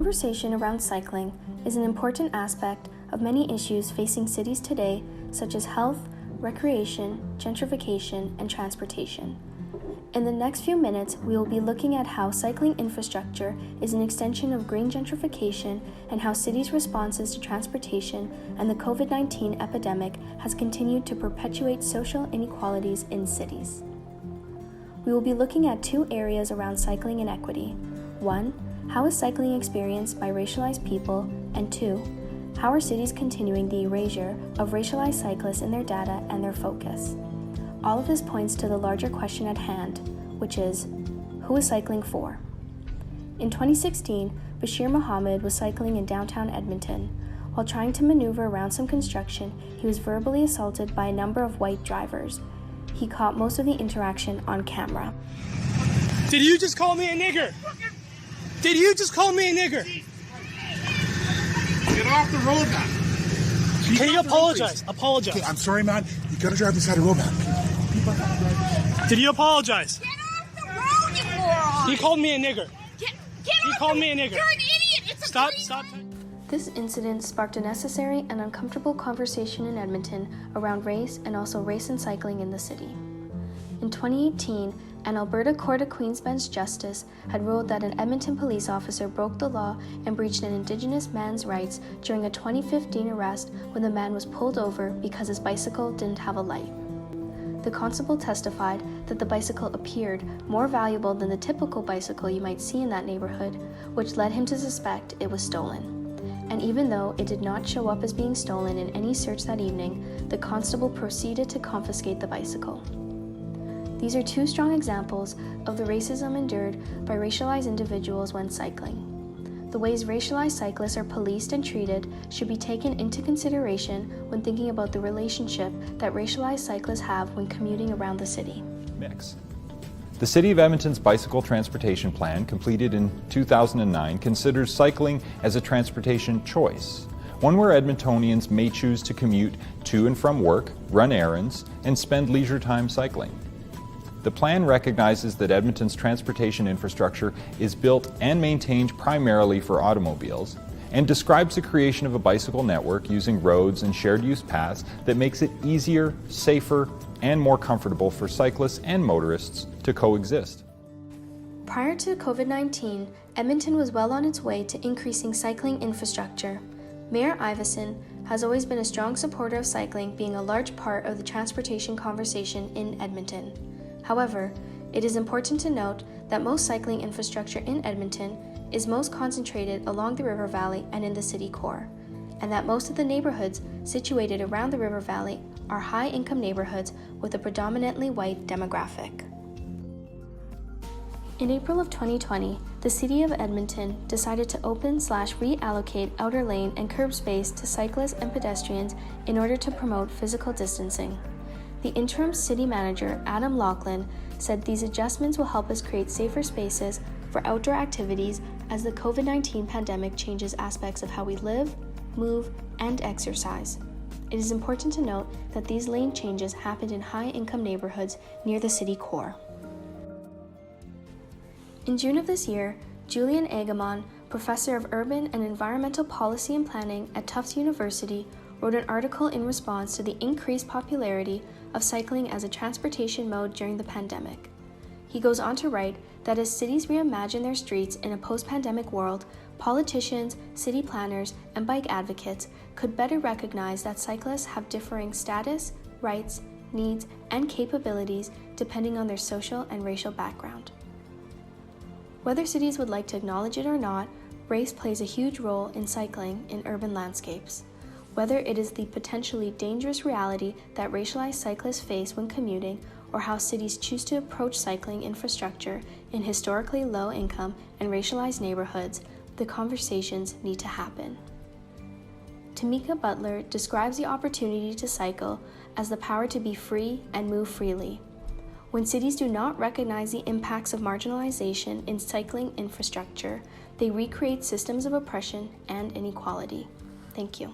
Conversation around cycling is an important aspect of many issues facing cities today, such as health, recreation, gentrification, and transportation. In the next few minutes, we will be looking at how cycling infrastructure is an extension of green gentrification and how cities' responses to transportation and the COVID-19 epidemic has continued to perpetuate social inequalities in cities. We will be looking at two areas around cycling inequity. One, how is cycling experienced by racialized people? And two, how are cities continuing the erasure of racialized cyclists in their data and their focus? All of this points to the larger question at hand, which is, who is cycling for? In 2016, Bashir Muhammad was cycling in downtown Edmonton. While trying to maneuver around some construction, he was verbally assaulted by a number of white drivers. He caught most of the interaction on camera. Did you just call me a nigger? Did you just call me a nigger? Get off the road, man. Can you apologize? Apologize. Okay, I'm sorry, man. You gotta drive beside the road, man. Did you apologize? Get off the road, you moron! He called me a nigger. Get He off called the, me a nigger. You're an idiot! It's a Stop, green stop. This incident sparked a necessary and uncomfortable conversation in Edmonton around race and also race and cycling in the city. In 2018, an Alberta Court of Queen's Bench Justice had ruled that an Edmonton police officer broke the law and breached an Indigenous man's rights during a 2015 arrest when the man was pulled over because his bicycle didn't have a light. The constable testified that the bicycle appeared more valuable than the typical bicycle you might see in that neighborhood, which led him to suspect it was stolen. And even though it did not show up as being stolen in any search that evening, the constable proceeded to confiscate the bicycle. These are two strong examples of the racism endured by racialized individuals when cycling. The ways racialized cyclists are policed and treated should be taken into consideration when thinking about the relationship that racialized cyclists have when commuting around the city. Mix. The City of Edmonton's Bicycle Transportation Plan, completed in 2009, considers cycling as a transportation choice, one where Edmontonians may choose to commute to and from work, run errands, and spend leisure time cycling. The plan recognizes that Edmonton's transportation infrastructure is built and maintained primarily for automobiles, and describes the creation of a bicycle network using roads and shared-use paths that makes it easier, safer, and more comfortable for cyclists and motorists to coexist. Prior to COVID-19, Edmonton was well on its way to increasing cycling infrastructure. Mayor Iveson has always been a strong supporter of cycling being a large part of the transportation conversation in Edmonton. However, it is important to note that most cycling infrastructure in Edmonton is most concentrated along the river valley and in the city core, and that most of the neighborhoods situated around the river valley are high-income neighborhoods with a predominantly white demographic. In April of 2020, the City of Edmonton decided to open/reallocate outer lane and curb space to cyclists and pedestrians in order to promote physical distancing. The interim city manager, Adam Laughlin, said these adjustments will help us create safer spaces for outdoor activities as the COVID-19 pandemic changes aspects of how we live, move, and exercise. It is important to note that these lane changes happened in high-income neighborhoods near the city core. In June of this year, Julian Agamon, professor of urban and environmental policy and planning at Tufts University, wrote an article in response to the increased popularity of cycling as a transportation mode during the pandemic. He goes on to write that as cities reimagine their streets in a post-pandemic world, politicians, city planners, and bike advocates could better recognize that cyclists have differing status, rights, needs, and capabilities depending on their social and racial background. Whether cities would like to acknowledge it or not, race plays a huge role in cycling in urban landscapes. Whether it is the potentially dangerous reality that racialized cyclists face when commuting, or how cities choose to approach cycling infrastructure in historically low-income and racialized neighborhoods, the conversations need to happen. Tamika Butler describes the opportunity to cycle as the power to be free and move freely. When cities do not recognize the impacts of marginalization in cycling infrastructure, they recreate systems of oppression and inequality. Thank you.